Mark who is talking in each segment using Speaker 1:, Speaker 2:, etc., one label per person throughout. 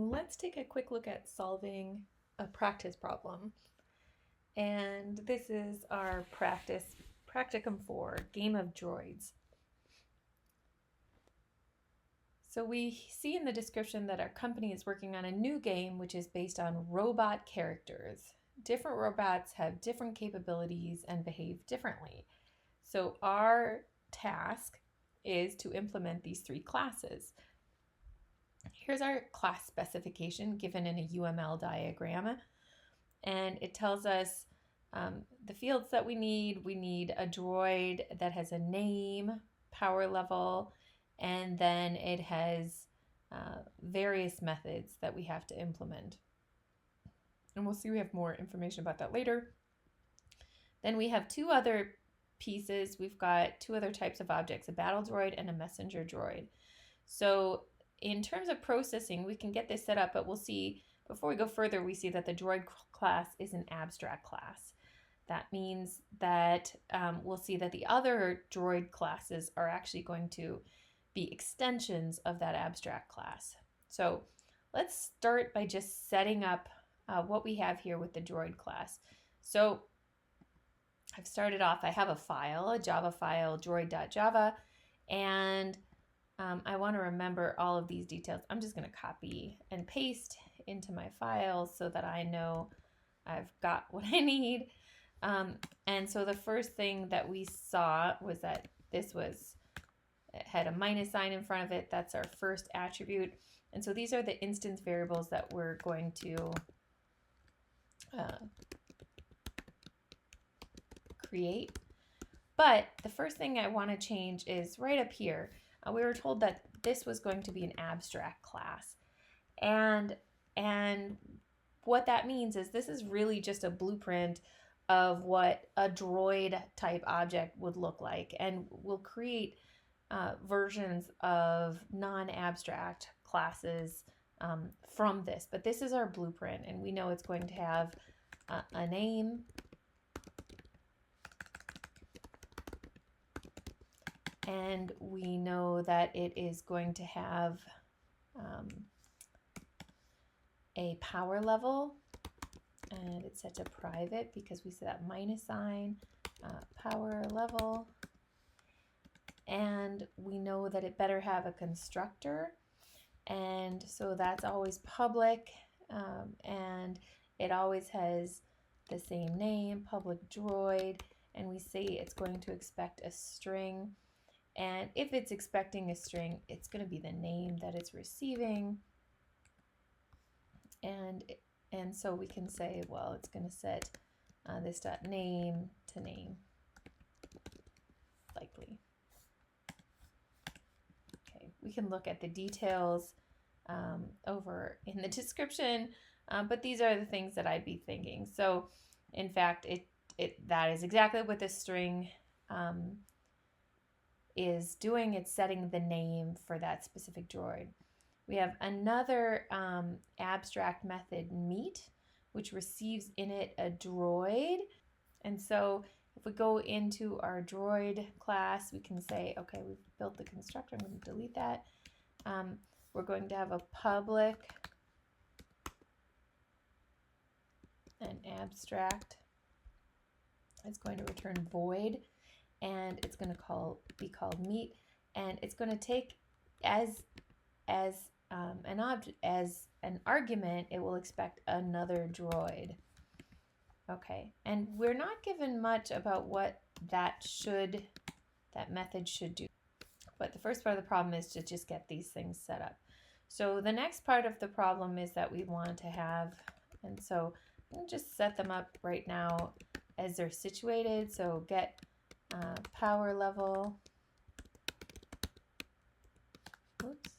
Speaker 1: Let's take a quick look at solving a practice problem. And this is our Practicum 4, Game of Droids. So we see in the description that our company is working on a new game which is based on robot characters. Different robots have different capabilities and behave differently. So our task is to implement these three classes. Here's our class specification given in a UML diagram, and it tells us the fields that we need. We need a droid that has a name, power level, and then it has various methods that we have to implement. And we'll see we have more information about that later. Then we have two other pieces. We've got two other types of objects, a battle droid and a messenger droid. So in terms of processing, we can get this set up, but we'll see, before we go further, we see that the droid class is an abstract class. That means that we'll see that the other droid classes are actually going to be extensions of that abstract class. So let's start by just setting up what we have here with the droid class. So I've started off, I have a file, a Java file, droid.java, and I want to remember all of these details. I'm just going to copy and paste into my file so that I know I've got what I need. And so the first thing that we saw was that it had a minus sign in front of it. That's our first attribute. And so these are the instance variables that we're going to create. But the first thing I want to change is right up here. We were told that this was going to be an abstract class. And what that means is this is really just a blueprint of what a droid type object would look like. And we'll create versions of non-abstract classes from this. But this is our blueprint, and we know it's going to have a name, and we know that it is going to have a power level, and it's set to private because we see that minus sign, power level. And we know that it better have a constructor, and so that's always public, and it always has the same name, public droid, and we say it's going to expect a string. And if it's expecting a string, it's going to be the name that it's receiving. And so we can say, well, it's going to set this dot name to name, likely. Okay, we can look at the details over in the description, but these are the things that I'd be thinking. So in fact, that is exactly what this string is doing. It's setting the name for that specific droid. We have another abstract method, meet, which receives in it a droid. And so if we go into our droid class, we can say, okay, we've built the constructor. I'm going to delete that. We're going to have a public and abstract. It's going to return void, and it's going to be called meet, and it's going to take as an argument, it will expect another droid. Okay, and we're not given much about what that method should do. But the first part of the problem is to just get these things set up. So the next part of the problem is that we want to have, and so we'll just set them up right now as they're situated. So get power level. Oops.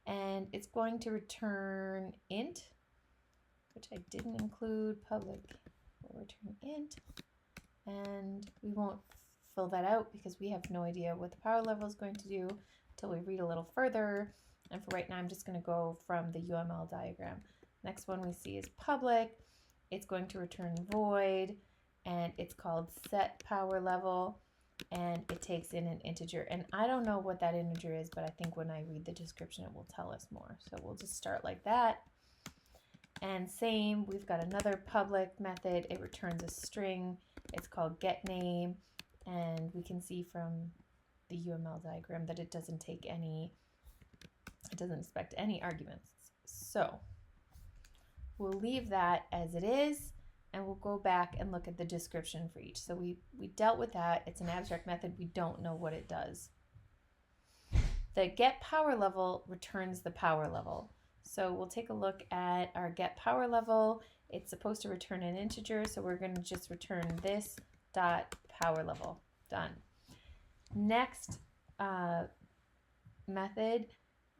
Speaker 1: And it's going to return int, which I didn't include. Public will return int, and we won't fill that out because we have no idea what the power level is going to do until we read a little further. And for right now, I'm just going to go from the UML diagram. Next one we see is public. It's going to return void, and it's called set power level. and it takes in an integer. And I don't know what that integer is, but I think when I read the description, it will tell us more. So we'll just start like that. And same, we've got another public method. It returns a string. It's called getName. And we can see from the UML diagram that it doesn't expect any arguments. So we'll leave that as it is, and we'll go back and look at the description for each. So we dealt with that. It's an abstract method. We don't know what it does. The get power level returns the power level. So we'll take a look at our get power level. It's supposed to return an integer, so we're going to just return this dot power level. Done. Next method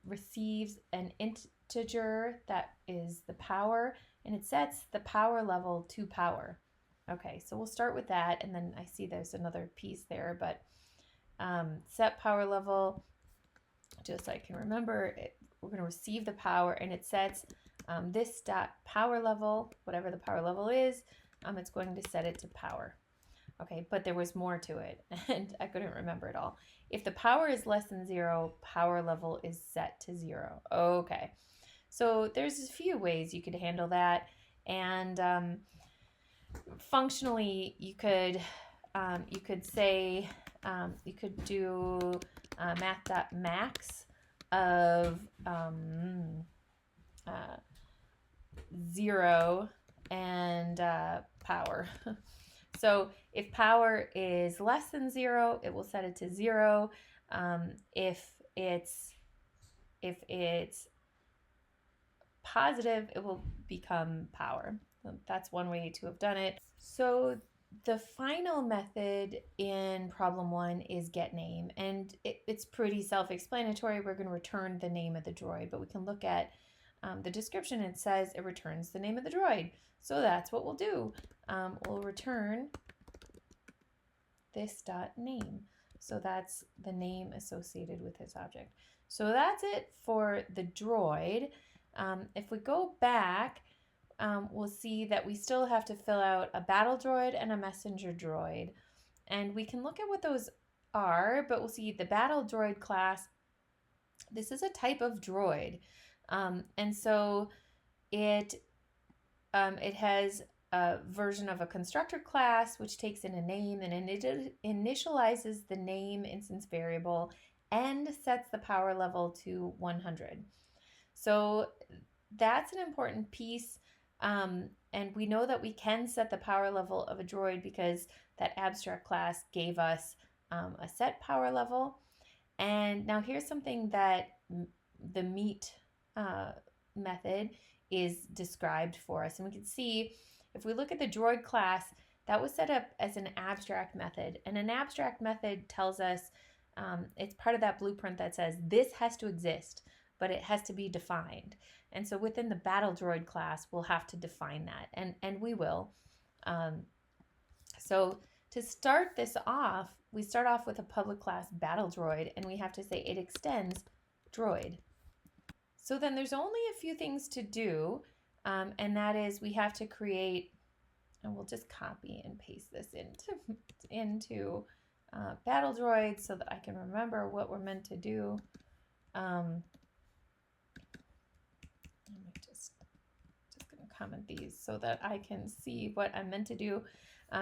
Speaker 1: receives an integer that is the power, and it sets the power level to power. Okay, so we'll start with that, and then I see there's another piece there, but set power level, just so I can remember it, we're going to receive the power, and it sets this dot power level, whatever the power level is, it's going to set it to power. Okay, but there was more to it, and I couldn't remember it all. If the power is less than 0, power level is set to 0. Okay, so there's a few ways you could handle that, and functionally you could say you could do math.max of 0 and power. So if power is less than 0, it will set it to 0. If it's positive, it will become power. So that's one way to have done it. So the final method in problem 1 is getName, and it's pretty self-explanatory. We're going to return the name of the droid, but we can look at the description. It says it returns the name of the droid. So that's what we'll do. We'll return this dot name. So that's the name associated with this object. So that's it for the droid. If we go back, we'll see that we still have to fill out a battle droid and a messenger droid. And we can look at what those are, but we'll see the battle droid class. This is a type of droid. And so it has a version of a constructor class, which takes in a name, and it initializes the name instance variable and sets the power level to 100. So that's an important piece. And we know that we can set the power level of a droid because that abstract class gave us a set power level. And now here's something that the meet method is described for us. And we can see if we look at the droid class, that was set up as an abstract method. And an abstract method tells us it's part of that blueprint that says this has to exist, but it has to be defined. And so within the battle droid class, we'll have to define that, and we will. So to start this off, we start off with a public class battle droid, and we have to say it extends droid. So then there's only a few things to do, and that is we have to create, and we'll just copy and paste this into battle droid so that I can remember what we're meant to do. Let me just going to comment these so that I can see what I'm meant to do.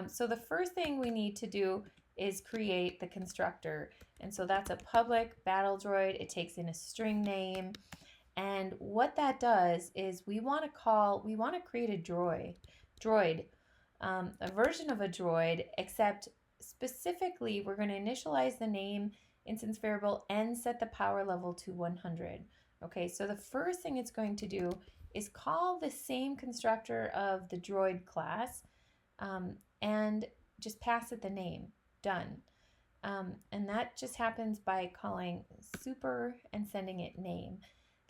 Speaker 1: So the first thing we need to do is create the constructor. And so that's a public battle droid. It takes in a string name. And what that does is we want to create a droid, a version of a droid, except specifically we're going to initialize the name instance variable and set the power level to 100. Okay, so the first thing it's going to do is call the same constructor of the droid class and just pass it the name. Done. And that just happens by calling super and sending it name.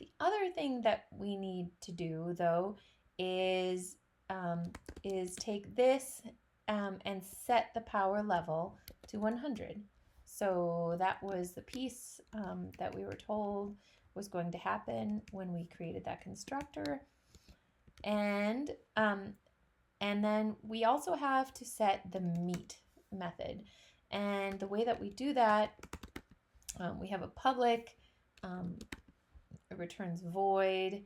Speaker 1: The other thing that we need to do, though, is take this and set the power level to 100. So that was the piece that we were told was going to happen when we created that constructor. And then we also have to set the meet method. And the way that we do that, we have a public, it returns void,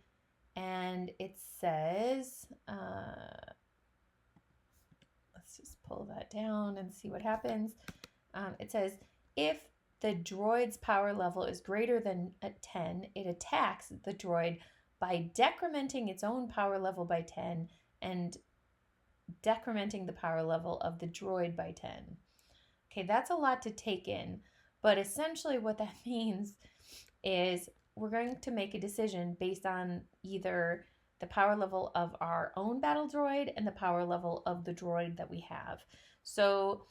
Speaker 1: and it says, let's just pull that down and see what happens. It says, if the droid's power level is greater than a 10, it attacks the droid by decrementing its own power level by 10 and decrementing the power level of the droid by 10. Okay, that's a lot to take in, but essentially what that means is we're going to make a decision based on either the power level of our own battle droid and the power level of the droid that we have. So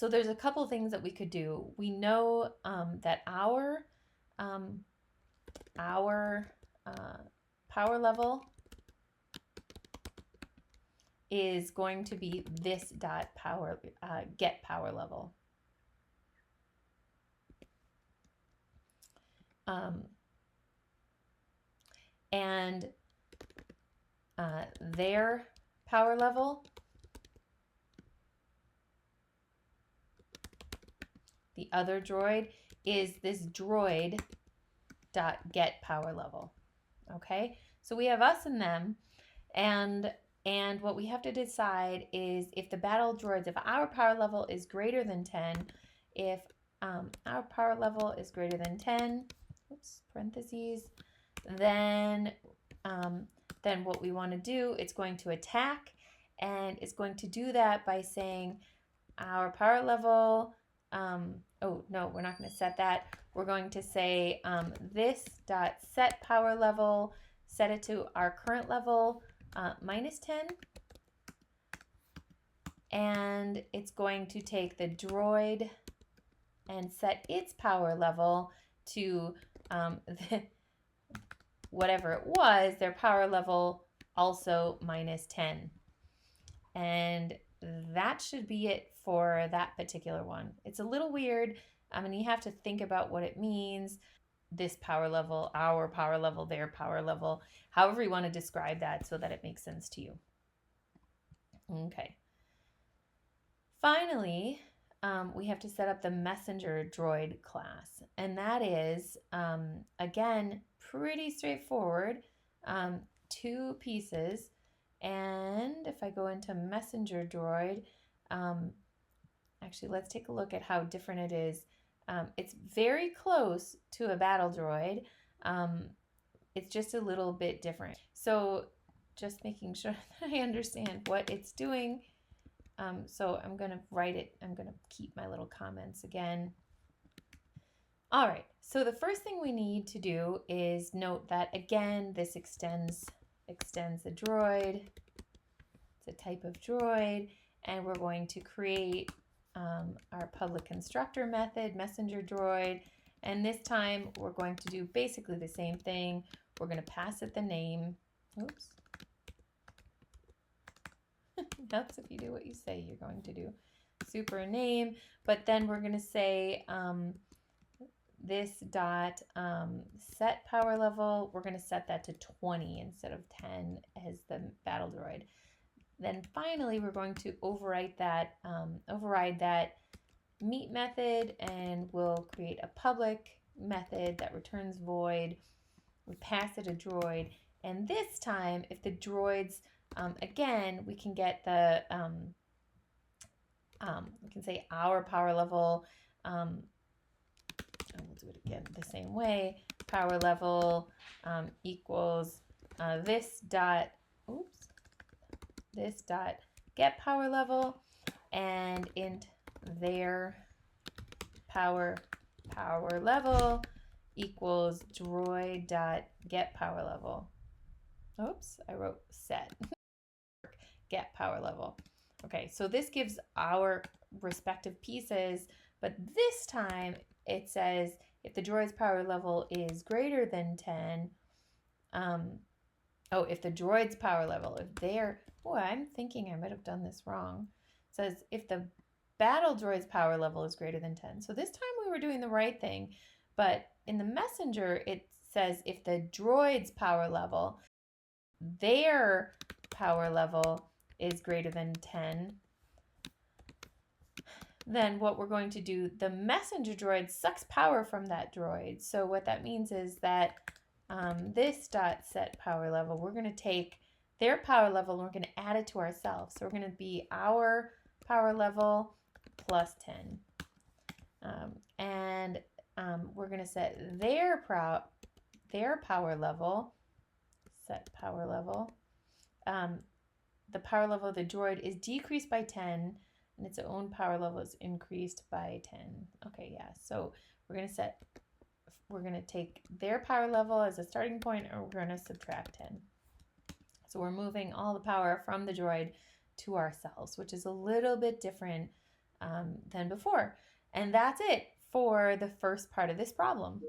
Speaker 1: there's a couple things that we could do. We know that our power level is going to be this dot power get power level. And their power level, the other droid, is this droid dot get power level. Okay, so we have us and them, and what we have to decide is if the battle droids, if our power level is greater than 10, if our power level is greater than 10, oops, parentheses, then what we want to do, it's going to attack, and it's going to do that by saying our power level, oh no, we're not going to set that. We're going to say this dot set power level, set it to our current level, minus 10, and it's going to take the droid and set its power level to whatever it was, their power level also minus 10. And that should be it for that particular one. It's a little weird. I mean, you have to think about what it means. This power level, our power level, their power level, however you want to describe that so that it makes sense to you. Okay. Finally, we have to set up the messenger droid class. And that is, again, pretty straightforward. 2 pieces. And if I go into messenger droid, actually, let's take a look at how different it is. It's very close to a battle droid. It's just a little bit different. So just making sure that I understand what it's doing. So I'm going to write it. I'm going to keep my little comments again. All right. So the first thing we need to do is note that, again, this extends the droid. It's a type of droid. And we're going to create our public constructor method, messenger droid. And this time we're going to do basically the same thing. We're going to pass it the name. Oops. That's if you do what you say you're going to do. Super name. But then we're going to say this dot set power level. We're going to set that to 20 instead of 10 as the battle droid. Then finally, we're going to override that meet method, and we'll create a public method that returns void. We pass it a droid, and this time, if the droids, again, we can get the, we can say our power level, and we'll do it again the same way. Power level equals this dot get power level, and int their power level equals droid dot get power level. Oops, I wrote set. Get power level. Okay, so this gives our respective pieces, but this time it says if the droid's power level is greater than 10, if the droid's power level, if they're, I'm thinking I might have done this wrong. It says if the battle droid's power level is greater than 10. So this time we were doing the right thing, but in the messenger, it says if the droid's power level, their power level is greater than 10. then what we're going to do, the messenger droid sucks power from that droid. So what that means is that this dot set power level, we're going to take their power level and we're going to add it to ourselves. So we're going to be our power level plus 10. And we're going to set their power level, set power level. The power level of the droid is decreased by 10 and its own power level is increased by 10. Okay, yeah, so we're going to take their power level as a starting point, and we're going to subtract 10. So we're moving all the power from the droid to ourselves, which is a little bit different than before. And that's it for the first part of this problem.